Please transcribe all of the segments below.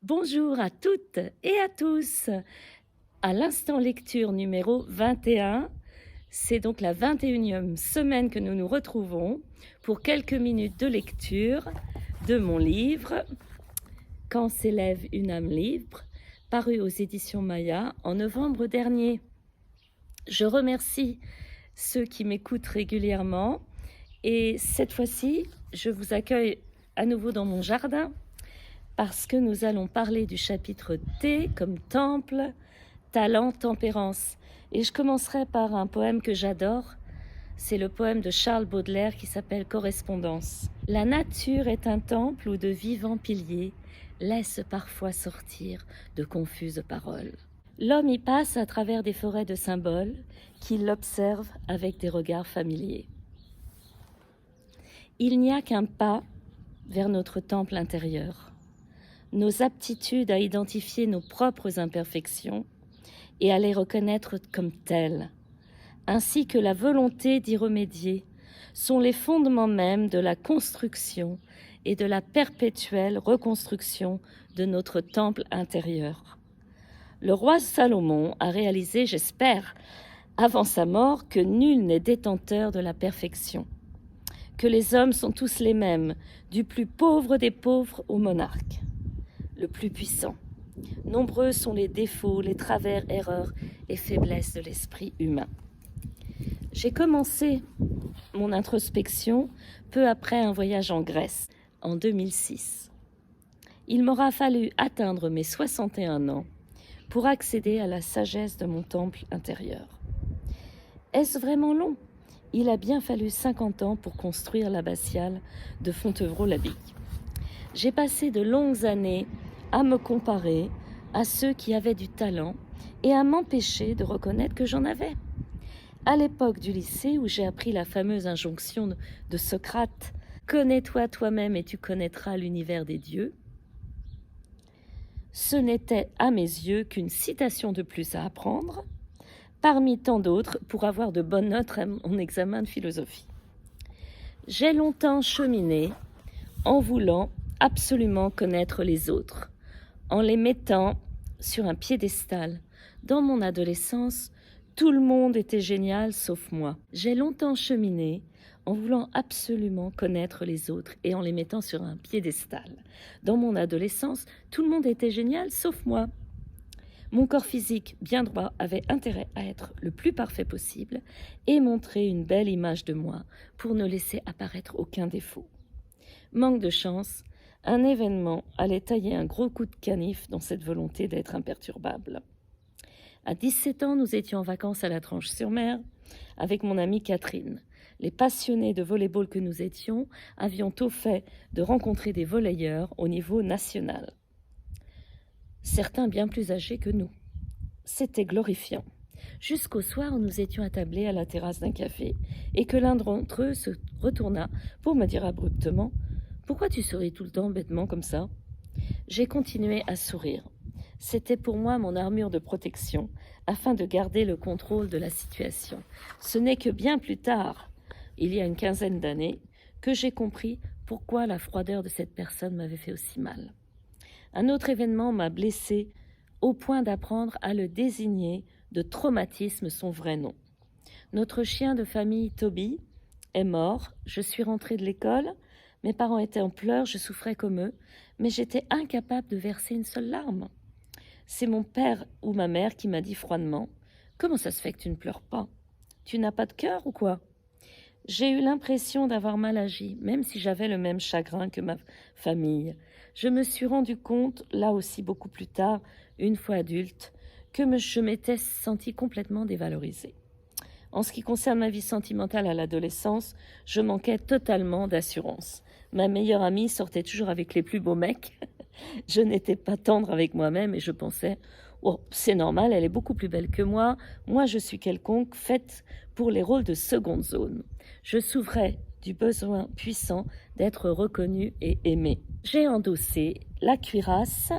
Bonjour à toutes et à tous. À l'instant lecture numéro 21, c'est donc la 21e semaine que nous nous retrouvons pour quelques minutes de lecture de mon livre Quand s'élève une âme libre, paru aux éditions Maya en novembre dernier. Je remercie ceux qui m'écoutent régulièrement et cette fois-ci, je vous accueille à nouveau dans mon jardin parce que nous allons parler du chapitre T comme temple, talent, tempérance. Et je commencerai par un poème que j'adore. C'est le poème de Charles Baudelaire qui s'appelle Correspondance. La nature est un temple où de vivants piliers laissent parfois sortir de confuses paroles. L'homme y passe à travers des forêts de symboles qui l'observent avec des regards familiers. Il n'y a qu'un pas vers notre temple intérieur. Nos aptitudes à identifier nos propres imperfections et à les reconnaître comme telles, ainsi que la volonté d'y remédier, sont les fondements mêmes de la construction et de la perpétuelle reconstruction de notre temple intérieur. Le roi Salomon a réalisé, j'espère, avant sa mort, que nul n'est détenteur de la perfection, que les hommes sont tous les mêmes, du plus pauvre des pauvres au monarque, le plus puissant. Nombreux sont les défauts, les travers, erreurs et faiblesses de l'esprit humain. J'ai commencé mon introspection peu après un voyage en Grèce, en 2006. Il m'aura fallu atteindre mes 61 ans pour accéder à la sagesse de mon temple intérieur. Est-ce vraiment long ? Il a bien fallu 50 ans pour construire l'abbatiale de Fontevraud-l'Abbaye. J'ai passé de longues années à me comparer à ceux qui avaient du talent et à m'empêcher de reconnaître que j'en avais. À l'époque du lycée, où j'ai appris la fameuse injonction de Socrate « Connais-toi toi-même et tu connaîtras l'univers des dieux », ce n'était à mes yeux qu'une citation de plus à apprendre, parmi tant d'autres pour avoir de bonnes notes à mon examen de philosophie. J'ai longtemps cheminé en voulant absolument connaître les autres, en les mettant sur un piédestal. Dans mon adolescence, tout le monde était génial sauf moi. J'ai longtemps cheminé en voulant absolument connaître les autres et en les mettant sur un piédestal. Dans mon adolescence, tout le monde était génial sauf moi. Mon corps physique bien droit avait intérêt à être le plus parfait possible et montrer une belle image de moi pour ne laisser apparaître aucun défaut. Manque de chance, un événement allait tailler un gros coup de canif dans cette volonté d'être imperturbable. À 17 ans, nous étions en vacances à la Tranche-sur-Mer avec mon amie Catherine. Les passionnés de volley-ball que nous étions avions au fait de rencontrer des volleyeurs au niveau national. Certains bien plus âgés que nous. C'était glorifiant. Jusqu'au soir où nous étions attablés à la terrasse d'un café et que l'un d'entre eux se retourna pour me dire abruptement « Pourquoi tu souris tout le temps bêtement comme ça ?» J'ai continué à sourire. C'était pour moi mon armure de protection, afin de garder le contrôle de la situation. Ce n'est que bien plus tard, il y a une quinzaine d'années, que j'ai compris pourquoi la froideur de cette personne m'avait fait aussi mal. Un autre événement m'a blessée au point d'apprendre à le désigner de traumatisme son vrai nom. Notre chien de famille, Toby, est mort. Je suis rentrée de l'école. Mes parents étaient en pleurs, je souffrais comme eux, mais j'étais incapable de verser une seule larme. C'est mon père ou ma mère qui m'a dit froidement « Comment ça se fait que tu ne pleures pas ? Tu n'as pas de cœur ou quoi ?» J'ai eu l'impression d'avoir mal agi, même si j'avais le même chagrin que ma famille. Je me suis rendu compte, là aussi beaucoup plus tard, une fois adulte, que je m'étais sentie complètement dévalorisée. En ce qui concerne ma vie sentimentale à l'adolescence, je manquais totalement d'assurance. Ma meilleure amie sortait toujours avec les plus beaux mecs. Je n'étais pas tendre avec moi-même et je pensais « Oh, c'est normal, elle est beaucoup plus belle que moi. Moi, je suis quelconque, faite pour les rôles de seconde zone. » Je souffrais du besoin puissant d'être reconnue et aimée. J'ai endossé la cuirasse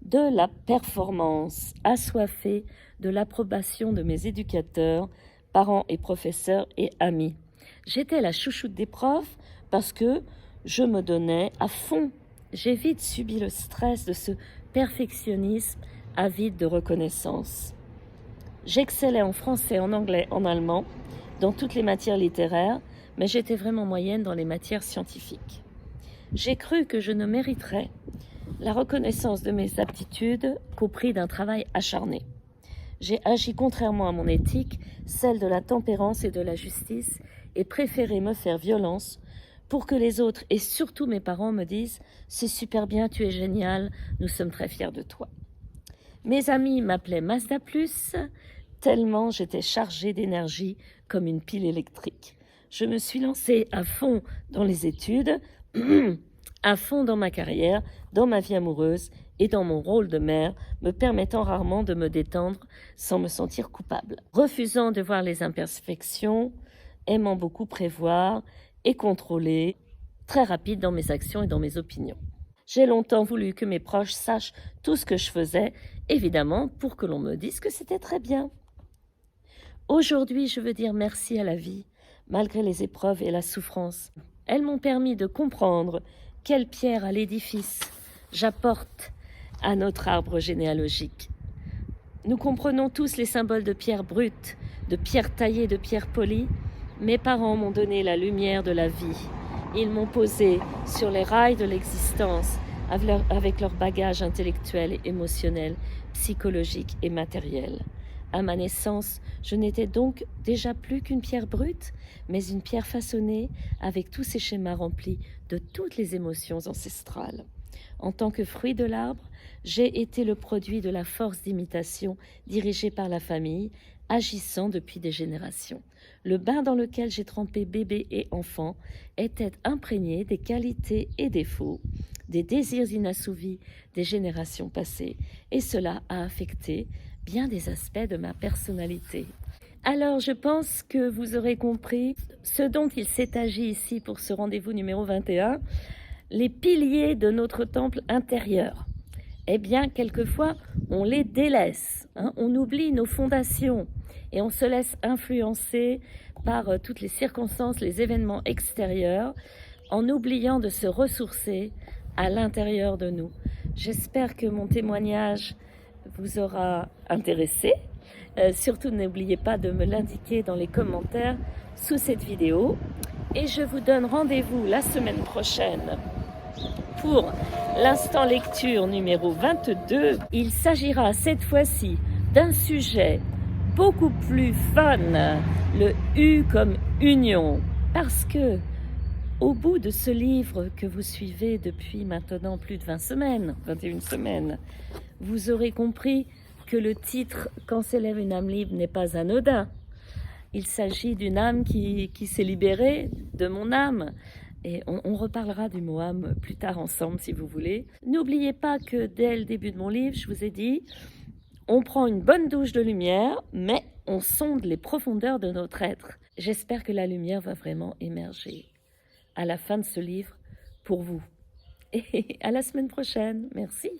de la performance, assoiffée de l'approbation de mes éducateurs, parents et professeurs et amis. J'étais la chouchoute des profs parce que je me donnais à fond. j'ai vite subi le stress de ce perfectionnisme avide de reconnaissance. J'excellais en français, en anglais, en allemand, dans toutes les matières littéraires, mais j'étais vraiment moyenne dans les matières scientifiques. J'ai cru que je ne mériterais la reconnaissance de mes aptitudes qu'au prix d'un travail acharné. J'ai agi contrairement à mon éthique, celle de la tempérance et de la justice, et préféré me faire violence pour que les autres, et surtout mes parents, me disent « C'est super bien, tu es génial, nous sommes très fiers de toi ». Mes amis m'appelaient Mazda Plus, tellement j'étais chargée d'énergie comme une pile électrique. Je me suis lancée à fond dans les études, à fond dans ma carrière, dans ma vie amoureuse et dans mon rôle de mère, me permettant rarement de me détendre sans me sentir coupable. Refusant de voir les imperfections, aimant beaucoup prévoir et contrôler, très rapide dans mes actions et dans mes opinions. J'ai longtemps voulu que mes proches sachent tout ce que je faisais, évidemment pour que l'on me dise que c'était très bien. Aujourd'hui, je veux dire merci à la vie, malgré les épreuves et la souffrance. Elles m'ont permis de comprendre quelle pierre à l'édifice j'apporte à notre arbre généalogique. Nous comprenons tous les symboles de pierre brute, de pierre taillée, de pierre polie. Mes parents m'ont donné la lumière de la vie. Ils m'ont posé sur les rails de l'existence avec leur bagage intellectuel et émotionnel, psychologique et matériel. À ma naissance, je n'étais donc déjà plus qu'une pierre brute, mais une pierre façonnée avec tous ses schémas remplis de toutes les émotions ancestrales. En tant que fruit de l'arbre, j'ai été le produit de la force d'imitation dirigée par la famille, agissant depuis des générations. Le bain dans lequel j'ai trempé bébé et enfant était imprégné des qualités et défauts, des désirs inassouvis des générations passées, et cela a affecté bien des aspects de ma personnalité. Alors, je pense que vous aurez compris ce dont il s'est agi ici pour ce rendez-vous numéro 21, les piliers de notre temple intérieur. Eh bien, quelquefois, on les délaisse, on oublie nos fondations et on se laisse influencer par toutes les circonstances, les événements extérieurs, en oubliant de se ressourcer à l'intérieur de nous. J'espère que mon témoignage vous aura intéressé. Surtout, n'oubliez pas de me l'indiquer dans les commentaires sous cette vidéo. Et je vous donne rendez-vous la semaine prochaine pour l'instant lecture numéro 22. Il s'agira cette fois-ci d'un sujet beaucoup plus fun, le U comme union, parce que au bout de ce livre que vous suivez depuis maintenant plus de 21 semaines, vous aurez compris que le titre « Quand s'élève une âme libre » n'est pas anodin. Il s'agit d'une âme qui s'est libérée de mon âme. Et on reparlera du mot âme plus tard ensemble si vous voulez. N'oubliez pas que dès le début de mon livre, je vous ai dit, on prend une bonne douche de lumière, mais on sonde les profondeurs de notre être. J'espère que la lumière va vraiment émerger à la fin de ce livre pour vous. Et à la semaine prochaine. Merci.